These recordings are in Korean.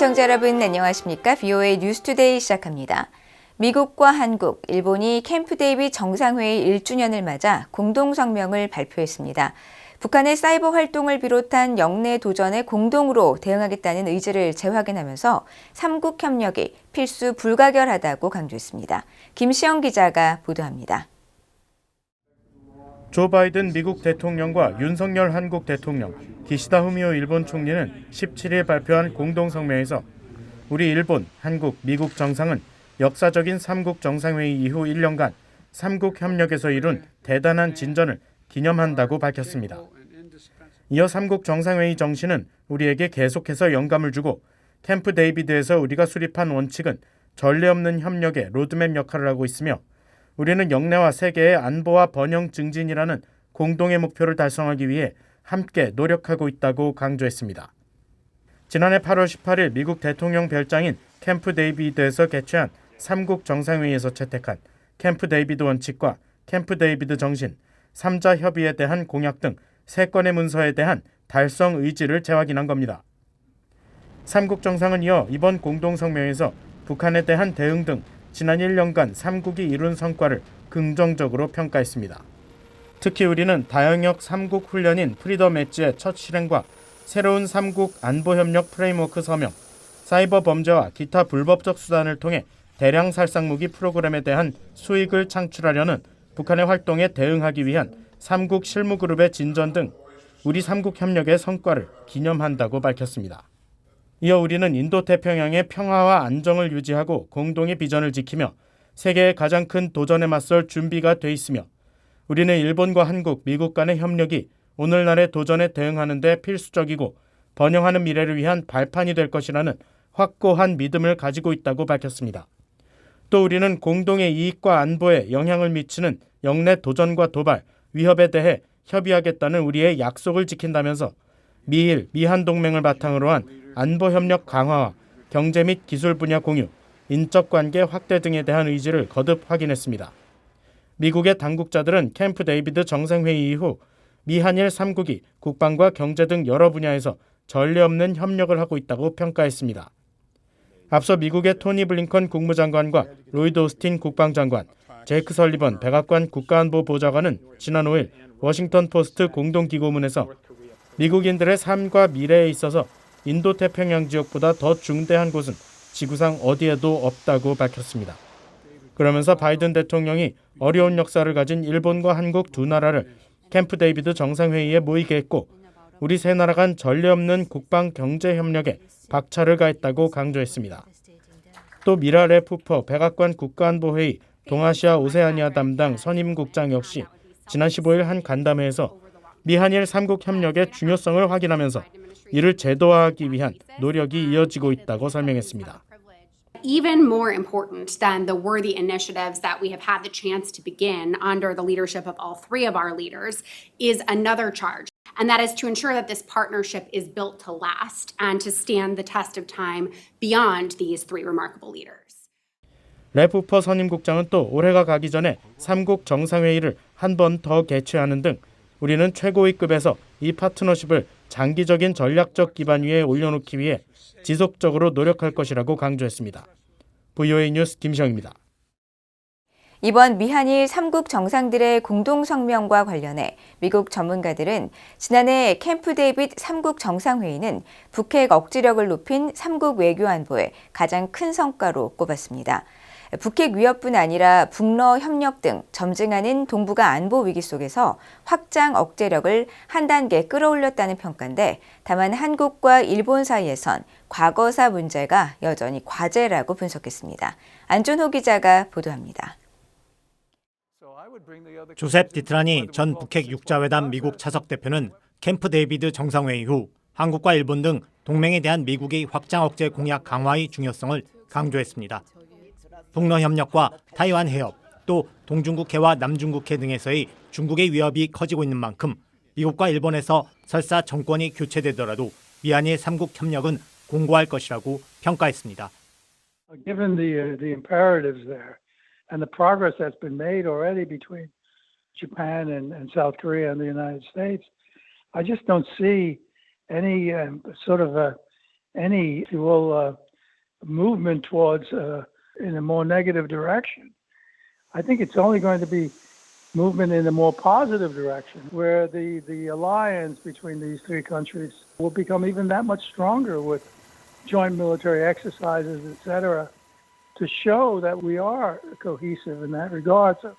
시청자 여러분 안녕하십니까? VOA 뉴스투데이 시작합니다. 미국과 한국, 일본이 캠프 데이빗 정상회의 1주년을 맞아 공동성명을 발표했습니다. 북한의 사이버 활동을 비롯한 영내 도전에 공동으로 대응하겠다는 의지를 재확인하면서 삼국 협력이 필수 불가결하다고 강조했습니다. 김시영 기자가 보도합니다. 조 바이든 미국 대통령과 윤석열 한국 대통령, 기시다 후미오 일본 총리는 17일 발표한 공동성명에서 우리 일본, 한국, 미국 정상은 역사적인 삼국 정상회의 이후 1년간 삼국 협력에서 이룬 대단한 진전을 기념한다고 밝혔습니다. 이어 삼국 정상회의 정신은 우리에게 계속해서 영감을 주고 캠프 데이비드에서 우리가 수립한 원칙은 전례 없는 협력의 로드맵 역할을 하고 있으며 우리는 영내와 세계의 안보와 번영 증진이라는 공동의 목표를 달성하기 위해 함께 노력하고 있다고 강조했습니다. 지난해 8월 18일 미국 대통령 별장인 캠프 데이비드에서 개최한 삼국 정상회의에서 채택한 캠프 데이비드 원칙과 캠프 데이비드 정신, 3자 협의에 대한 공약 등 3건의 문서에 대한 달성 의지를 재확인한 겁니다. 삼국 정상은 이어 이번 공동성명에서 북한에 대한 대응 등 지난 1년간 삼국이 이룬 성과를 긍정적으로 평가했습니다. 특히 우리는 다영역 삼국 훈련인 프리덤 엣지의 첫 실행과 새로운 삼국 안보협력 프레임워크 서명, 사이버 범죄와 기타 불법적 수단을 통해 대량 살상무기 프로그램에 대한 수익을 창출하려는 북한의 활동에 대응하기 위한 삼국 실무그룹의 진전 등 우리 삼국 협력의 성과를 기념한다고 밝혔습니다. 이어 우리는 인도태평양의 평화와 안정을 유지하고 공동의 비전을 지키며 세계의 가장 큰 도전에 맞설 준비가 돼 있으며 우리는 일본과 한국, 미국 간의 협력이 오늘날의 도전에 대응하는 데 필수적이고 번영하는 미래를 위한 발판이 될 것이라는 확고한 믿음을 가지고 있다고 밝혔습니다. 또 우리는 공동의 이익과 안보에 영향을 미치는 영내 도전과 도발, 위협에 대해 협의하겠다는 우리의 약속을 지킨다면서 미일, 미한 동맹을 바탕으로 한 안보협력 강화와 경제 및 기술 분야 공유, 인적관계 확대 등에 대한 의지를 거듭 확인했습니다. 미국의 당국자들은 캠프 데이비드 정상회의 이후 미한일 3국이 국방과 경제 등 여러 분야에서 전례 없는 협력을 하고 있다고 평가했습니다. 앞서 미국의 토니 블링컨 국무장관과 로이드 오스틴 국방장관, 제이크 설리번 백악관 국가안보보좌관은 지난 5일 워싱턴 포스트 공동기고문에서 미국인들의 삶과 미래에 있어서 인도태평양 지역보다 더 중대한 곳은 지구상 어디에도 없다고 밝혔습니다. 그러면서 바이든 대통령이 어려운 역사를 가진 일본과 한국 두 나라를 캠프 데이비드 정상회의에 모이게 했고 우리 세 나라 간 전례 없는 국방 경제 협력에 박차를 가했다고 강조했습니다. 또 미라 레푸퍼 백악관 국가안보회의 동아시아 오세아니아 담당 선임국장 역시 지난 15일 한 간담회에서 미한일 3국 협력의 중요성을 확인하면서 이를 제도화하기 위한 노력이 이어지고 있다고 설명했습니다. Even more important than the worthy initiatives that we have had the chance to begin under the leadership of all three of our leaders is another charge, and that is to ensure that this partnership is built to last and to stand the test of time beyond these three remarkable leaders. 레푸퍼 선임국장은 또 올해가 가기 전에 삼국 정상회의를 한 번 더 개최하는 등 우리는 최고위 급에서 이 파트너십을 장기적인 전략적 기반 위에 올려놓기 위해 지속적으로 노력할 것이라고 강조했습니다. VOA 뉴스 김시영입니다. 이번 미한일 3국 정상들의 공동성명과 관련해 미국 전문가들은 지난해 캠프 데이빗 3국 정상회의는 북핵 억지력을 높인 3국 외교 안보의 가장 큰 성과로 꼽았습니다. 북핵 위협뿐 아니라 북러 협력 등 점증하는 동북아 안보 위기 속에서 확장 억제력을 한 단계 끌어올렸다는 평가인데 다만 한국과 일본 사이에선 과거사 문제가 여전히 과제라고 분석했습니다. 안준호 기자가 보도합니다. 조셉 디트라니 전 북핵 육자회담 미국 차석 대표는 캠프 데이비드 정상회의 후 한국과 일본 등 동맹에 대한 미국의 확장 억제 공약 강화의 중요성을 강조했습니다. 북러 협력과 타이완 해협, 또 동중국해와 남중국해 등에서의 중국의 위협이 커지고 있는 만큼 미국과 일본에서 설사 정권이 교체되더라도 미한일 3국 협력은 공고할 것이라고 평가했습니다. Given the imperatives there and the progress that's been made already between Japan and South Korea and the United States, I just don't see any sort of any, if you will, movement towards in a more negative direction. I think it's only going to be movement in a more positive direction, where the alliance between these three countries will become even that much stronger with joint military exercises, etc., to show that we are cohesive in that regard. So,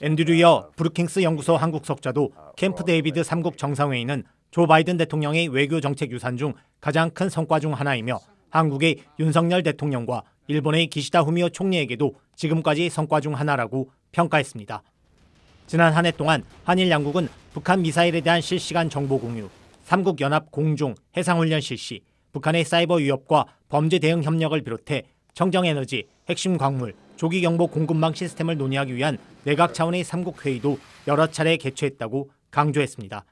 앤드류 여 브루킹스 연구소 한국 석좌도 캠프 데이비드 3국 정상회의는 조 바이든 대통령의 외교 정책 유산 중 가장 큰 성과 중 하나이며 한국의 윤석열 대통령과 일본의 기시다 후미오 총리에게도 지금까지 성과 중 하나라고 평가했습니다. 지난 한 해 동안 한일 양국은 북한 미사일에 대한 실시간 정보 공유, 3국 연합 공중 해상훈련 실시, 북한의 사이버 위협과 범죄 대응 협력을 비롯해 청정에너지, 핵심 광물, 조기경보 공급망 시스템을 논의하기 위한 내각 차원의 3국 회의도 여러 차례 개최했다고 강조했습니다.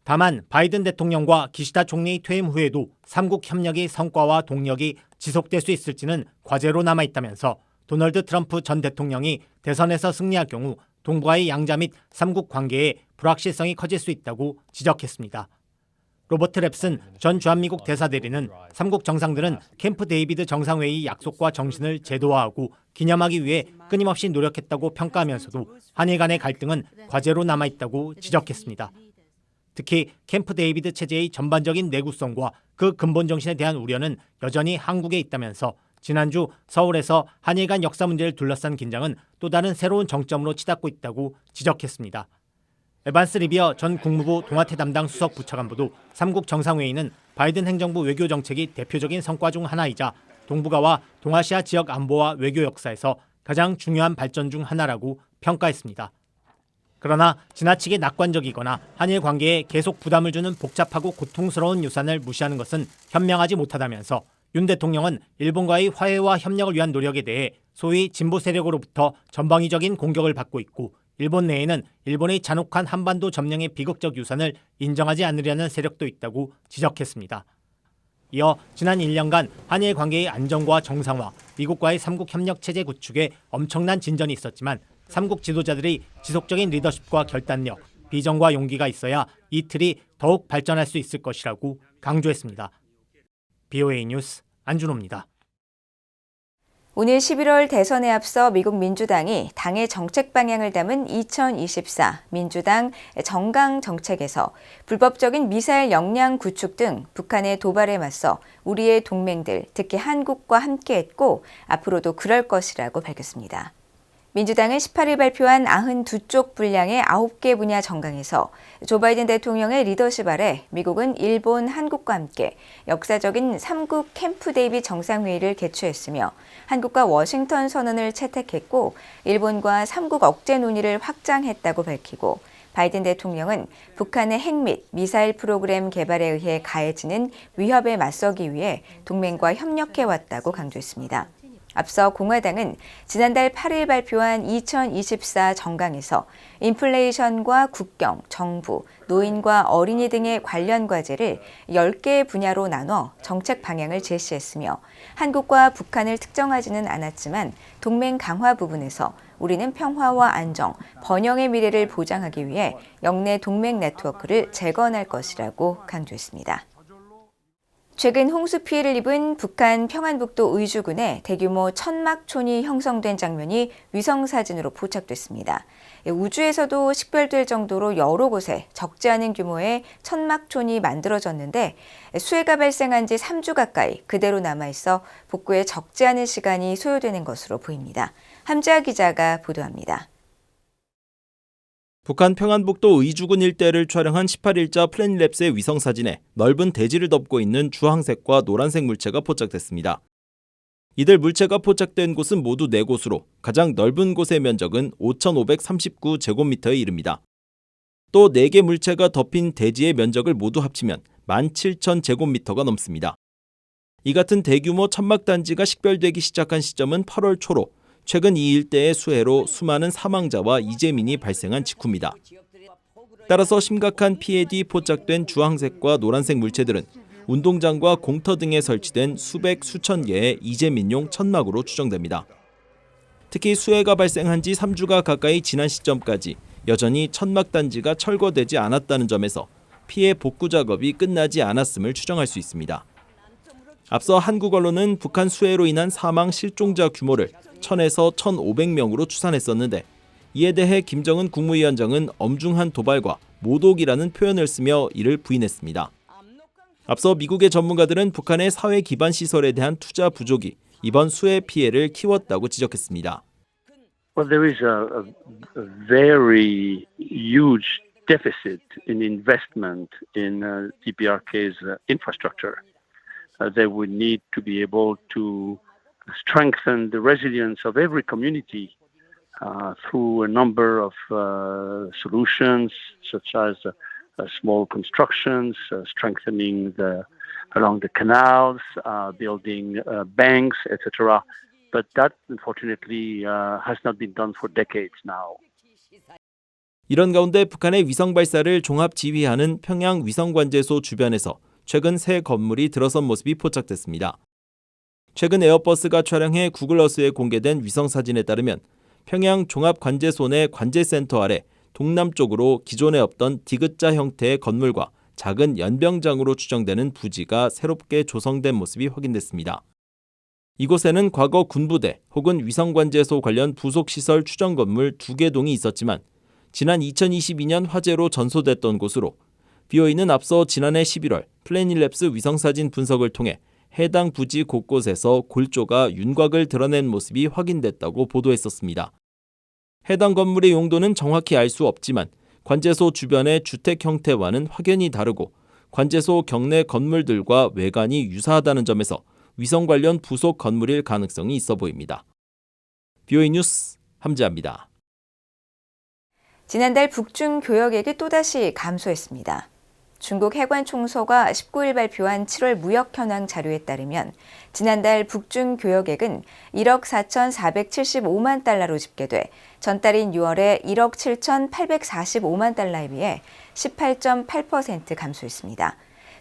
다만 바이든 대통령과 기시다 총리의 퇴임 후에도 3국 협력의 성과와 동력이 지속될 수 있을지는 과제로 남아있다면서 도널드 트럼프 전 대통령이 대선에서 승리할 경우 동북아의 양자 및 3국 관계에 불확실성이 커질 수 있다고 지적했습니다. 로버트 랩슨 전 주한미국 대사대리는 3국 정상들은 캠프 데이비드 정상회의 약속과 정신을 제도화하고 기념하기 위해 끊임없이 노력했다고 평가하면서도 한일 간의 갈등은 과제로 남아있다고 지적했습니다. 특히 캠프 데이비드 체제의 전반적인 내구성과 그 근본 정신에 대한 우려는 여전히 한국에 있다면서 지난주 서울에서 한일 간 역사 문제를 둘러싼 긴장은 또 다른 새로운 정점으로 치닫고 있다고 지적했습니다. 에반스 리비어 전 국무부 동아태 담당 수석 부차관보도 3국 정상회의는 바이든 행정부 외교 정책이 대표적인 성과 중 하나이자 동북아와 동아시아 지역 안보와 외교 역사에서 가장 중요한 발전 중 하나라고 평가했습니다. 그러나 지나치게 낙관적이거나 한일 관계에 계속 부담을 주는 복잡하고 고통스러운 유산을 무시하는 것은 현명하지 못하다면서 윤 대통령은 일본과의 화해와 협력을 위한 노력에 대해 소위 진보 세력으로부터 전방위적인 공격을 받고 있고 일본 내에는 일본의 잔혹한 한반도 점령의 비극적 유산을 인정하지 않으려는 세력도 있다고 지적했습니다. 이어 지난 1년간 한일 관계의 안정과 정상화, 미국과의 3국 협력 체제 구축에 엄청난 진전이 있었지만 3국 지도자들의 지속적인 리더십과 결단력, 비전과 용기가 있어야 이 틀이 더욱 발전할 수 있을 것이라고 강조했습니다. BOA 뉴스 안준호입니다. 오늘 11월 대선에 앞서 미국 민주당이 당의 정책 방향을 담은 2024 민주당 정강 정책에서 불법적인 미사일 역량 구축 등 북한의 도발에 맞서 우리의 동맹들, 특히 한국과 함께했고 앞으로도 그럴 것이라고 밝혔습니다. 민주당은 18일 발표한 92쪽 분량의 9개 분야 정강에서 조 바이든 대통령의 리더십 아래 미국은 일본, 한국과 함께 역사적인 3국 캠프 데이비드 정상회의를 개최했으며 한국과 워싱턴 선언을 채택했고 일본과 3국 억제 논의를 확장했다고 밝히고 바이든 대통령은 북한의 핵 및 미사일 프로그램 개발에 의해 가해지는 위협에 맞서기 위해 동맹과 협력해왔다고 강조했습니다. 앞서 공화당은 지난달 8일 발표한 2024 정강에서 인플레이션과 국경, 정부, 노인과 어린이 등의 관련 과제를 10개 분야로 나눠 정책 방향을 제시했으며 한국과 북한을 특정하지는 않았지만 동맹 강화 부분에서 우리는 평화와 안정, 번영의 미래를 보장하기 위해 영내 동맹 네트워크를 재건할 것이라고 강조했습니다. 최근 홍수 피해를 입은 북한 평안북도 의주군에 대규모 천막촌이 형성된 장면이 위성사진으로 포착됐습니다. 우주에서도 식별될 정도로 여러 곳에 적지 않은 규모의 천막촌이 만들어졌는데 수해가 발생한 지 3주 가까이 그대로 남아있어 복구에 적지 않은 시간이 소요되는 것으로 보입니다. 함지아 기자가 보도합니다. 북한 평안북도 의주군 일대를 촬영한 18일자 플래닛랩스의 위성사진에 넓은 대지를 덮고 있는 주황색과 노란색 물체가 포착됐습니다. 이들 물체가 포착된 곳은 모두 4곳으로 가장 넓은 곳의 면적은 5,539제곱미터에 이릅니다. 또 4개 물체가 덮인 대지의 면적을 모두 합치면 17,000제곱미터가 넘습니다. 이 같은 대규모 천막단지가 식별되기 시작한 시점은 8월 초로 최근 이 일대의 수해로 수많은 사망자와 이재민이 발생한 직후입니다. 따라서 심각한 피해 뒤 포착된 주황색과 노란색 물체들은 운동장과 공터 등에 설치된 수백 수천 개의 이재민용 천막으로 추정됩니다. 특히 수해가 발생한 지 3주가 가까이 지난 시점까지 여전히 천막단지가 철거되지 않았다는 점에서 피해 복구 작업이 끝나지 않았음을 추정할 수 있습니다. 앞서 한국 언론은 북한 수해로 인한 사망 실종자 규모를 1000에서 1500명으로 추산했었는데 이에 대해 김정은 국무위원장은 엄중한 도발과 모독이라는 표현을 쓰며 이를 부인했습니다. 앞서 미국의 전문가들은 북한의 사회 기반 시설에 대한 투자 부족이 이번 수해 피해를 키웠다고 지적했습니다. Well, there is a very huge deficit in investment in DPRK's infrastructure. They would need to be able to strengthen the resilience of every community through a number of solutions, such as small constructions, strengthening along the canals, building banks, etc. But that, unfortunately, has not been done for decades now. 이런 가운데 북한의 위성 발사를 종합 지휘하는 평양 위성관제소 주변에서 최근 새 건물이 들어선 모습이 포착됐습니다. 최근 에어버스가 촬영해 구글어스에 공개된 위성 사진에 따르면 평양 종합관제소 내 관제센터 아래 동남쪽으로 기존에 없던 디귿자 형태의 건물과 작은 연병장으로 추정되는 부지가 새롭게 조성된 모습이 확인됐습니다. 이곳에는 과거 군부대 혹은 위성관제소 관련 부속시설 추정 건물 2개 동이 있었지만 지난 2022년 화재로 전소됐던 곳으로 BOE는 앞서 지난해 11월 플래닛랩스 위성사진 분석을 통해 해당 부지 곳곳에서 골조가 윤곽을 드러낸 모습이 확인됐다고 보도했었습니다. 해당 건물의 용도는 정확히 알 수 없지만 관제소 주변의 주택 형태와는 확연히 다르고 관제소 경내 건물들과 외관이 유사하다는 점에서 위성 관련 부속 건물일 가능성이 있어 보입니다. BOE 뉴스 함재합니다. 지난달 북중 교역액이 또다시 감소했습니다. 중국 해관총서가 19일 발표한 7월 무역 현황 자료에 따르면 지난달 북중 교역액은 1억 4,475만 달러로 집계돼 전달인 6월에 1억 7,845만 달러에 비해 18.8% 감소했습니다.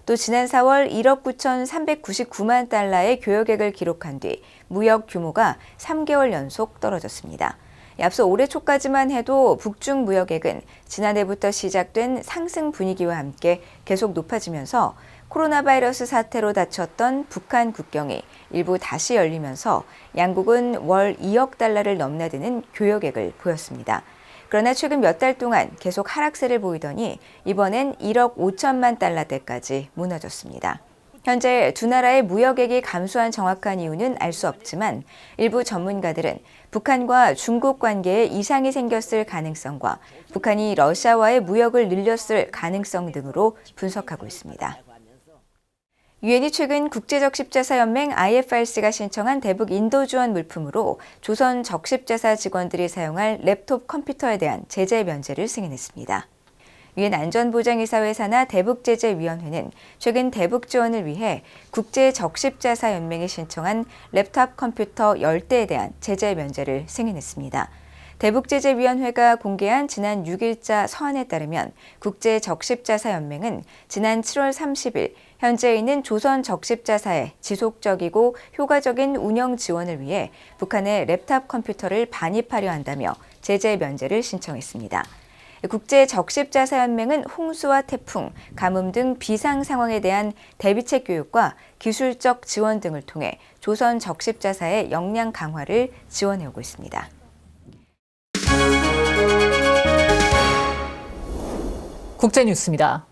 또 지난 4월 1억 9,399만 달러의 교역액을 기록한 뒤 무역 규모가 3개월 연속 떨어졌습니다. 앞서 올해 초까지만 해도 북중 무역액은 지난해부터 시작된 상승 분위기와 함께 계속 높아지면서 코로나 바이러스 사태로 닫혔던 북한 국경이 일부 다시 열리면서 양국은 월 2억 달러를 넘나드는 교역액을 보였습니다. 그러나 최근 몇 달 동안 계속 하락세를 보이더니 이번엔 1억 5천만 달러대까지 무너졌습니다. 현재 두 나라의 무역액이 감소한 정확한 이유는 알 수 없지만 일부 전문가들은 북한과 중국 관계에 이상이 생겼을 가능성과 북한이 러시아와의 무역을 늘렸을 가능성 등으로 분석하고 있습니다. 유엔이 최근 국제적십자사연맹 IFRC가 신청한 대북 인도 지원 물품으로 조선 적십자사 직원들이 사용할 랩톱 컴퓨터에 대한 제재 면제를 승인했습니다. 유엔 안전보장이사회 산하 대북제재위원회는 최근 대북 지원을 위해 국제적십자사연맹이 신청한 랩탑 컴퓨터 10대에 대한 제재 면제를 승인했습니다. 대북제재위원회가 공개한 지난 6일자 서한에 따르면 국제적십자사연맹은 지난 7월 30일 현재 있는 조선 적십자사의 지속적이고 효과적인 운영 지원을 위해 북한의 랩탑 컴퓨터를 반입하려 한다며 제재 면제를 신청했습니다. 국제적십자사연맹은 홍수와 태풍, 가뭄 등 비상 상황에 대한 대비책 교육과 기술적 지원 등을 통해 조선 적십자사의 역량 강화를 지원해오고 있습니다. 국제뉴스입니다.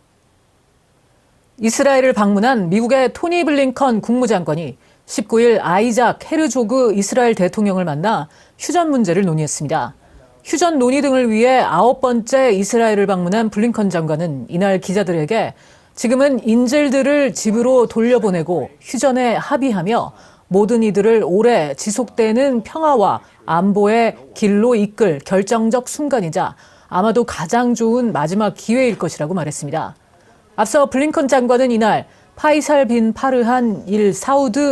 이스라엘을 방문한 미국의 토니 블링컨 국무장관이 19일 아이작 헤르조그 이스라엘 대통령을 만나 휴전 문제를 논의했습니다. 휴전 논의 등을 위해 9번째 이스라엘을 방문한 블링컨 장관은 이날 기자들에게 지금은 인질들을 집으로 돌려보내고 휴전에 합의하며 모든 이들을 오래 지속되는 평화와 안보의 길로 이끌 결정적 순간이자 아마도 가장 좋은 마지막 기회일 것이라고 말했습니다. 앞서 블링컨 장관은 이날 파이살 빈 파르한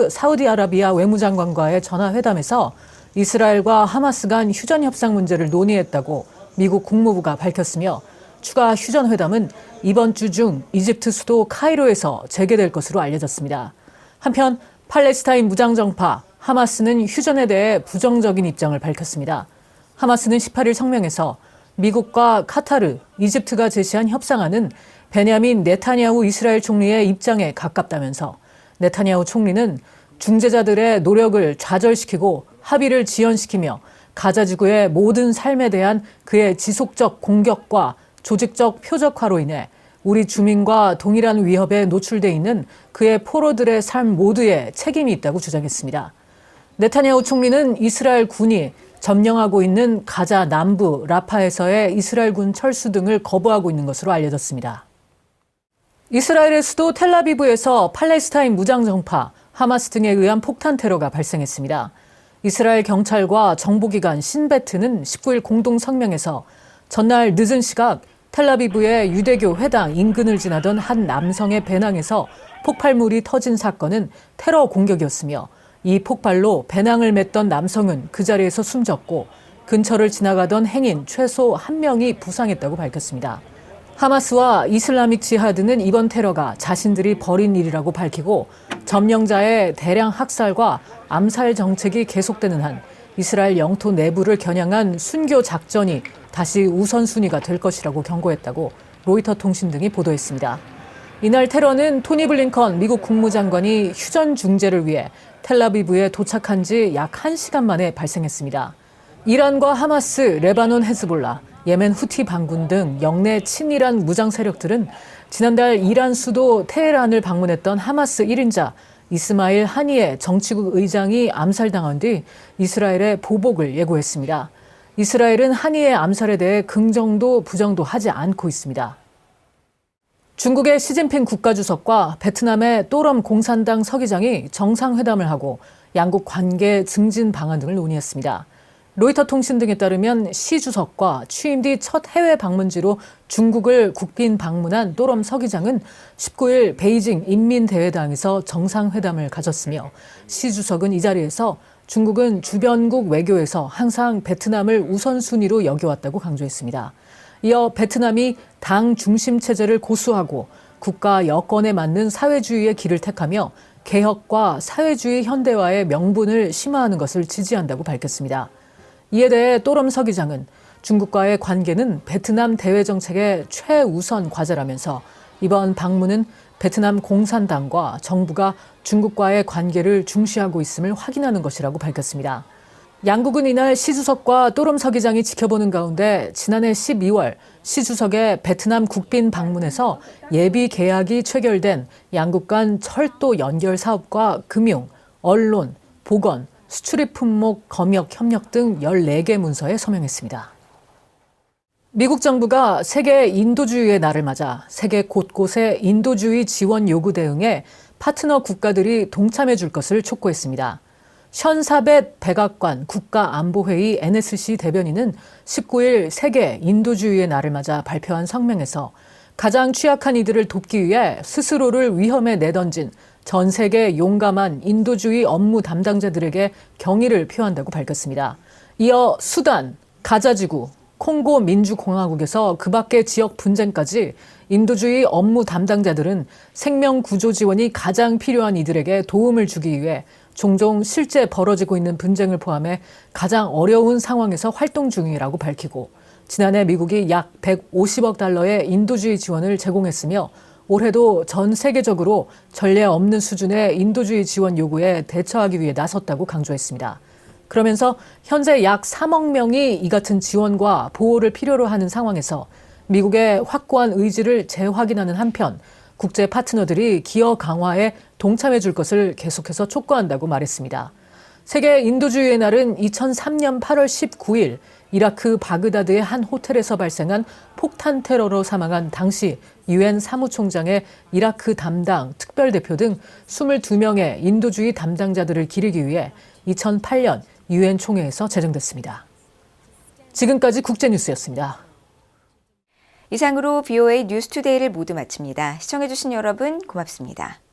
사우디아라비아 외무장관과의 전화회담에서 이스라엘과 하마스 간 휴전 협상 문제를 논의했다고 미국 국무부가 밝혔으며 추가 휴전 회담은 이번 주 중 이집트 수도 카이로에서 재개될 것으로 알려졌습니다. 한편 팔레스타인 무장정파 하마스는 휴전에 대해 부정적인 입장을 밝혔습니다. 하마스는 18일 성명에서 미국과 카타르, 이집트가 제시한 협상안은 베냐민 네타냐후 이스라엘 총리의 입장에 가깝다면서 네타냐후 총리는 중재자들의 노력을 좌절시키고 합의를 지연시키며 가자 지구의 모든 삶에 대한 그의 지속적 공격과 조직적 표적화로 인해 우리 주민과 동일한 위협에 노출돼 있는 그의 포로들의 삶 모두에 책임이 있다고 주장했습니다. 네타냐후 총리는 이스라엘 군이 점령하고 있는 가자 남부 라파에서의 이스라엘군 철수 등을 거부하고 있는 것으로 알려졌습니다. 이스라엘의 수도 텔아비브에서 팔레스타인 무장정파 하마스 등에 의한 폭탄 테러가 발생했습니다. 이스라엘 경찰과 정보기관 신베트는 19일 공동 성명에서 전날 늦은 시각 텔아비브의 유대교 회당 인근을 지나던 한 남성의 배낭에서 폭발물이 터진 사건은 테러 공격이었으며 이 폭발로 배낭을 맸던 남성은 그 자리에서 숨졌고 근처를 지나가던 행인 최소 1명이 부상했다고 밝혔습니다. 하마스와 이슬라믹 지하드는 이번 테러가 자신들이 벌인 일이라고 밝히고 점령자의 대량 학살과 암살 정책이 계속되는 한 이스라엘 영토 내부를 겨냥한 순교 작전이 다시 우선순위가 될 것이라고 경고했다고 로이터 통신 등이 보도했습니다. 이날 테러는 토니 블링컨 미국 국무장관이 휴전 중재를 위해 텔아비브에 도착한 지 약 1시간 만에 발생했습니다. 이란과 하마스, 레바논 헤즈볼라, 예멘 후티 반군 등 영내 친이란 무장 세력들은 지난달 이란 수도 테헤란을 방문했던 하마스 1인자 이스마일 하니의 정치국 의장이 암살당한 뒤 이스라엘의 보복을 예고했습니다. 이스라엘은 하니의 암살에 대해 긍정도 부정도 하지 않고 있습니다. 중국의 시진핑 국가주석과 베트남의 또럼 공산당 서기장이 정상회담을 하고 양국 관계 증진 방안 등을 논의했습니다. 로이터 통신 등에 따르면 시 주석과 취임 뒤 첫 해외 방문지로 중국을 국빈 방문한 또럼 서기장은 19일 베이징 인민대회당에서 정상회담을 가졌으며 시 주석은 이 자리에서 중국은 주변국 외교에서 항상 베트남을 우선순위로 여겨왔다고 강조했습니다. 이어 베트남이 당 중심 체제를 고수하고 국가 여건에 맞는 사회주의의 길을 택하며 개혁과 사회주의 현대화의 명분을 심화하는 것을 지지한다고 밝혔습니다. 이에 대해 또럼 서기장은 중국과의 관계는 베트남 대외 정책의 최우선 과제라면서 이번 방문은 베트남 공산당과 정부가 중국과의 관계를 중시하고 있음을 확인하는 것이라고 밝혔습니다. 양국은 이날 시 주석과 또럼 서기장이 지켜보는 가운데 지난해 12월 시 주석의 베트남 국빈 방문에서 예비 계약이 체결된 양국 간 철도 연결 사업과 금융, 언론, 보건, 수출입 품목 검역 협력 등 14개 문서에 서명했습니다. 미국 정부가 세계 인도주의의 날을 맞아 세계 곳곳에 인도주의 지원 요구 대응에 파트너 국가들이 동참해 줄 것을 촉구했습니다. 션사벳 백악관 국가안보회의 NSC 대변인은 19일 세계 인도주의의 날을 맞아 발표한 성명에서 가장 취약한 이들을 돕기 위해 스스로를 위험에 내던진 전 세계 용감한 인도주의 업무 담당자들에게 경의를 표한다고 밝혔습니다. 이어 수단, 가자지구, 콩고 민주공화국에서 그 밖의 지역 분쟁까지 인도주의 업무 담당자들은 생명 구조 지원이 가장 필요한 이들에게 도움을 주기 위해 종종 실제 벌어지고 있는 분쟁을 포함해 가장 어려운 상황에서 활동 중이라고 밝히고 지난해 미국이 약 150억 달러의 인도주의 지원을 제공했으며 올해도 전 세계적으로 전례 없는 수준의 인도주의 지원 요구에 대처하기 위해 나섰다고 강조했습니다. 그러면서 현재 약 3억 명이 이 같은 지원과 보호를 필요로 하는 상황에서 미국의 확고한 의지를 재확인하는 한편 국제 파트너들이 기여 강화에 동참해 줄 것을 계속해서 촉구한다고 말했습니다. 세계 인도주의의 날은 2003년 8월 19일 이라크 바그다드의 한 호텔에서 발생한 폭탄 테러로 사망한 당시 유엔 사무총장의 이라크 담당 특별대표 등 22명의 인도주의 담당자들을 기리기 위해 2008년 유엔 총회에서 제정됐습니다. 지금까지 국제뉴스였습니다. 이상으로 BOA 뉴스투데이를 모두 마칩니다. 시청해주신 여러분 고맙습니다.